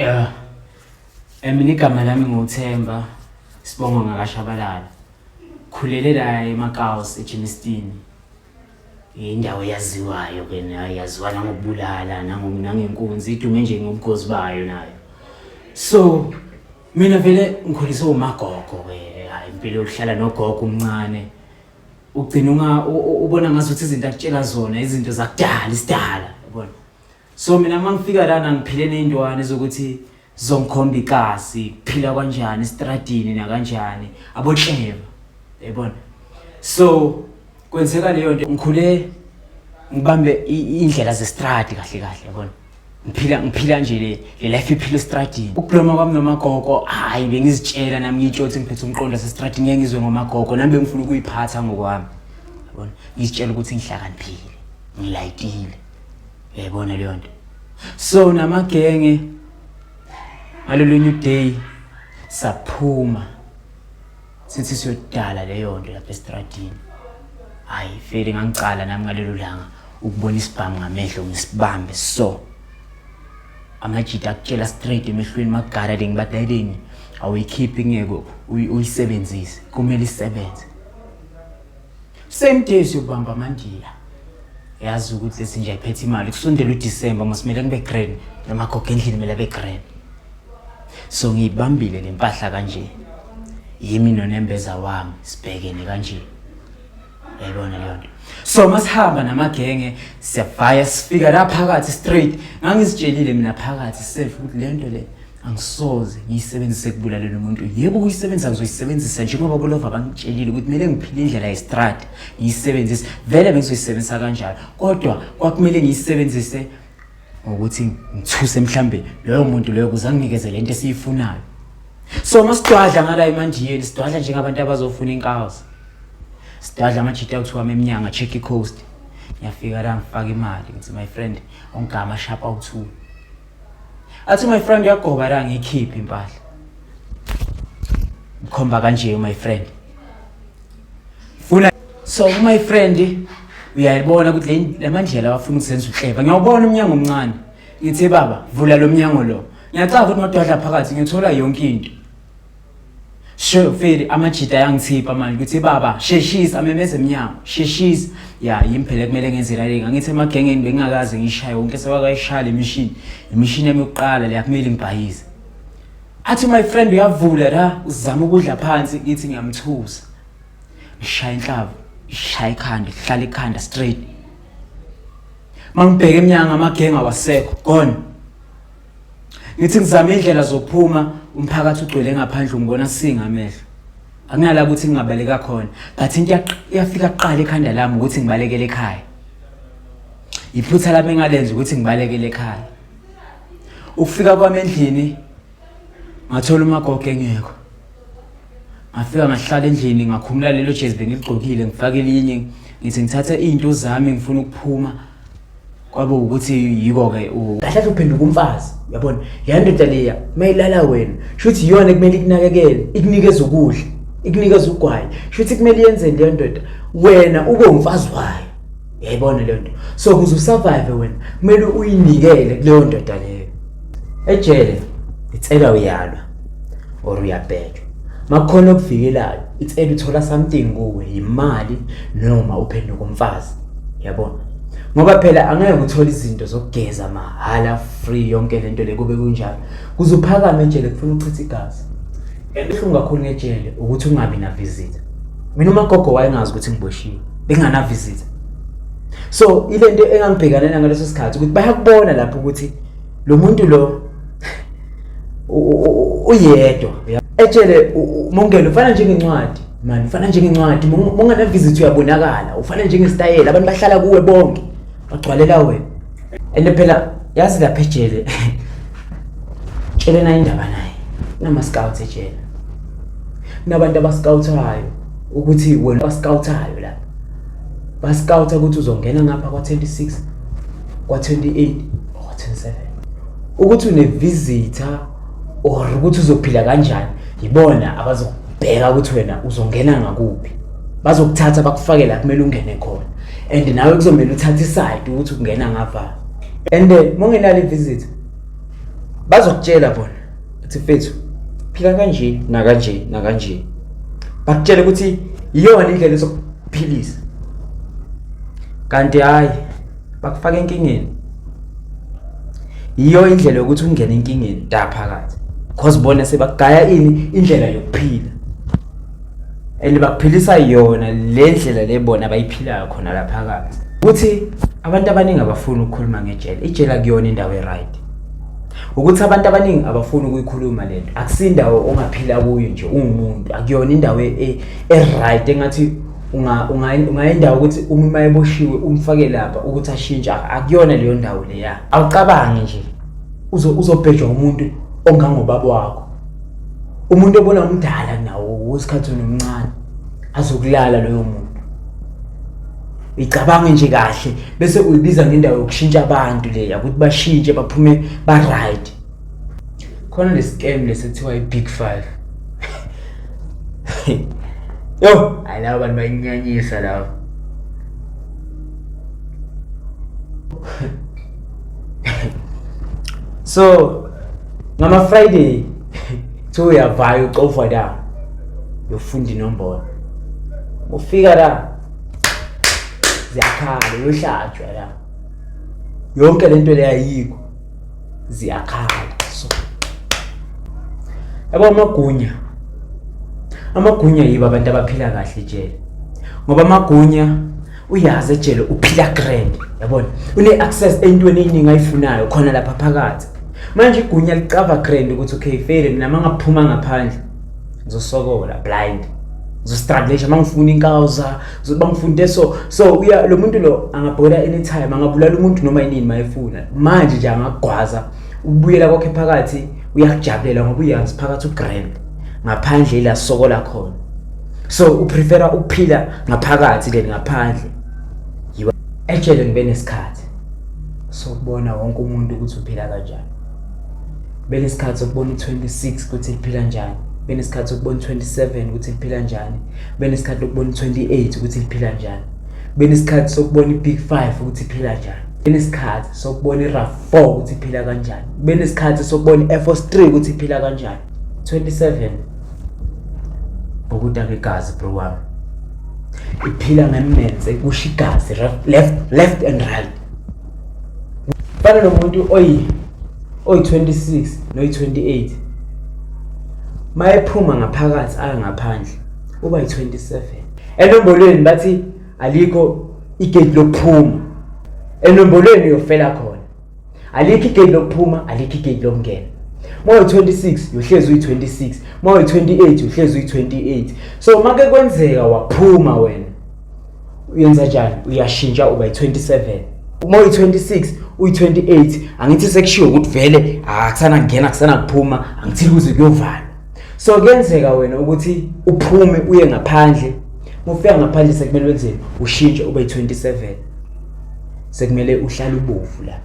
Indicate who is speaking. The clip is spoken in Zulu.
Speaker 1: Yeah. Mina igama lami nguThemba Sibongo ngakashabalala. Khulele la eMakaos eGenestin. Indawo yaziwayo ke nayo yaziwa ngokubulala nangenkunzi idume nje ngobukhosi bayo nayo. So mina vele ngikhuliswe umagogo ke hayi impilo yokuhlala nogogo umncane. Ugcina ubona ngazuthi izinto akutshela zona izinto zakudala isidala yabona. So mina mangifika lana ngiphile nezindwane zokuthi zongikhomba ikasi kuphila kanjani estradini na kanjani abohleva yabona. So kwenzeka leyo nto ngikhule ngibambe indlela zestradi kahle kahle yabona. Ngiphila nje le life iphila estradini. Ukubloma kwami nomagogo hayi bengizitshela nami ngitshothi ngiphethe umqondo wasestradini ngeke ngizwe ngomagogo nami bengifuna ukuyiphatha ngokwami yabona. Ngizitshela ukuthi ngihlakaniphile ngilayitile yabona leyo nto. So namagenge ngalolunye day saphuma sithi siyodala leyo nto lapha estradini. Hayi vele ngangicala nami ngalelo langa ukubona isibhamu ngamehlo ngisibambe so amajita akutshela straight emehlweni magara lengibadayeleni awuyikhiphi ngeke uyisebenzise kumele isebenze. Same day siyobamba amandiya yazi ukuthi lesinje ayiphethe imali kusondela uDecember masimele ngibe grand namagogo endlini mele abe grand. So ngiyibambile lempahla kanje yimi nonembeza wami sibhekene kanje yabona leyo nto. So masihamba namagenge siyavaya sifika la phakathi straight ngangizitshelile mina phakathi self ukuthi le nto le angisoze ngiyisebenzise kubulaleni umuntu. Yebo ukuyisebenzisa ngizoyisebenzisa njengoba bolova bangitshelile ukuthi kumele ngiphile indlela yestradi ngiyisebenzise vele bengizoyisebenzisa kanjalo kodwa kwakumele ngiyisebenzise ukuthi ngithuse mhlambe loyo muntu loyo kuze anginikeze lento esiyifunayo. So masidwadla ngala eMandiyeni sidwadla njengabantu abazofuna inkazi. Sidwadla amajita akuthiwa eminyanga check coast. Ngiyafika la ngifaka imali ngithi my friend ongama sharp out 2. Athi my friend yagoba la ngikhipha impahla. Ngikhomba kanje my friend. Funa so my friend uyayibona ukuthi le mandlela wafuna ukusenza uhleba. Ngiyawubona umnyango omncane. Ngithi baba vula lo mnyango lo. Ngiyacaba ukuthi madwadla phakathi ngithola yonke into. Sure vele amajita yangithipha manje ukuthi baba sheshisa amemeze emnyango sheshisa ya yimphele kumele ngenze la lenga ngithi emagengeni bengingakaze ngishaye wonke sebakayishaya imishini yami yokuqala le yakumele ngibhayise. Athi my friend uyavula la uzama ukudla phansi ngithi ngiyamthusa ngishaya inhlavu ishaya ikhanda hlala ikhanda straight. Mangibheke emnyango amagenge awasekho gone. Ngithi ngizama indlela zokuphuma umphakathi ugcwele ngaphandle ngibona singamehlo. Akunala ukuthi ngingabaleka khona but into iyafika kuqala ekhanda lami ukuthi ngibalekele ekhaya. Iphutha lami engalenza ukuthi ngibalekele ekhaya. Ukufika kwami endlini ngathola umagogo engekho. Ngafika ngahlala endlini ngakhumula lelo jezi bengigqokile ngifaka elinye ngithi ngithatha izinto zami ngifuna ukuphuma. Kwabe ukuthi yiko ke kahle uphenduka umfazi yabona yandoda leya mayilala wena shuthi iyona kumele ikunakekele ikunikeze ukudla ikunikeze ugwayi shuthi kumele yenze leyo ndoda wena ube umfazi wayo yayibona leyo nto. So kuze usurvive wena kumele uyinikele kuleyo ndoda leyo. Ejele itsela uyalwa or uyabheka makukhona okuvikelayo itsela uthola something kuwe imali noma uphenduka umfazi yabona. Ngoba phela angeke uthola izinto zokugeza mahala free yonke lento le kube kunjalo kuzophakama ejele kufuna uchitha igazi. Enhlungu kakhulu ngejele ukuthi ungabi na visitor. Mina umagogo wayengazi ukuthi ngiboshiwe bengana visitor. So ile nto engangibhekana ngaleso sikhathi ukuthi bayakubona lapho ukuthi lo muntu lo uyedwa ejele mongelo ufana njengencwadi man ufana njengencwadi mongana visit uyabonakala ufana njengestyle abantu bahlala kuwe bonke bagcwalela wena. Ende phela yazi lapha ejele tshele na indaba naye nama scouts ejele nabantu abascoutayo ukuthi wena bascoutayo la bascouta ukuthi uzongena ngapha kwa 26 kwa 28 kwa 27 ukuthi une visitor or ukuthi uzophila kanjani yibona abazobheka ukuthi wena uzongena ngakuphi bazokuthatha bakufake la kumele ungene khona and nawe kuzomela uthatha iside ukuthi ungena ngapha and mongenali visit
Speaker 2: bazokutshela bona uthi mfethu phila kanje nakanje nakanje, bakutshela ukuthi iyona indlela sokuphilisa, kanti hayi bakufaka enkingeni. Iyo indlela yokuthi ungene enkingeni phakathi, because bona sebagaya indlela yokuphila, and bakuphilisa yona le ndlela le bona abayiphilayo khona la phakathi. Ukuthi abantu abaningi abafuni ukukhuluma ngejele, ijele akuyona indawo eright. Ukuthi abantu abaningi abafuni ukuyikhuluma lento, akusindawo ongaphila kuyo nje ungumuntu, akuyona indawo eright engathi ungayindawo ukuthi uma eboshiwe umfake lapha ukuthi ashintshe, akuyona leyo ndawo leya. Awucabangi nje uzobhejwa umuntu ongangobaba wakho, umuntu obona umdala nawo wesikhathi nomncane, azokulala loyo muntu. Icabanga nje kahle bese uyibiza ngendawo yokushintsha abantu leya, ukuthi bashintshe baphume ba right. Khona le scam lesethiwa iBig 5. Yo, ayilabo abantu bayinyanyisa lawo. So ngama Friday to uyavaya ucofa la yofunda inombolo, ufika la ziyakhala uyohlatshwa la, yonke lento le ayikho, ziyakhala. So yabo amagunya yibo abantu abaphila kahle ejele, ngoba amagunya uyazi ejele uphila grand, yabona une access entweni eziningi ayifunayo khona lapha phakathi. Manje igunya licava grand ukuthi okay fair, mina mangaphuma ngaphandle ngizosokola blind, ngizostruggle mangifuna inkawuza, ngizobangifunda so uya lo muntu lo angabhola anytime, angabulala umuntu noma yini mayefuna. Manje nje angagwaza ubuyela kwakhe phakathi, uyakujabulela ngoba uyazi phakathi ugrand, ngaphandle la sokola khona. So uprefera ukuphila ngaphakathi le ngaphandle. Yiba ejele ngibe nesikhathi sokubona wonke umuntu ukuthi uphila kanjani, benesikhathi sokubona 26 ukuthi liphila kanjani, benesikhathi sokubona 27 ukuthi liphila kanjani, benesikhathi sokubona 28 ukuthi liphila kanjani, benesikhathi sokubona iBig 5 ukuthi liphila kanjani, benesikhathi sokubona iRAV4 ukuthi liphila kanjani, benesikhathi sokubona iAir Force 3 ukuthi liphila kanjani. 27 ukuda kwegazi bro wami, iphila ngemenze kusho igazi left and right. Fana nomuntu oyi 26 no 28 mayephuma ngaphakathi aya ngaphandle uba 27. Enombolweni bathi alikho igate lokuphuma, enombolweni uyofela khona. Alikho igate lokuphuma, alikho igate lokungena. Moyo 26 yohlezi uyi26, moyo 28 yohlezi uyi28. So make kwenzeka waphuma wena, uyenza njani? Uyashintsha uba yi27. Moyo 26 uyi28, angithi sekushiwo ukuthi vele akusana ngena akusana kuphuma, angithili kuze kuyovala. So kuyenzeka wena ukuthi uphume uye ngaphandle, ufika ngaphandle sekumele wenzeni? Ushintshe ube yi27. Sekumele uhlale ubovu la.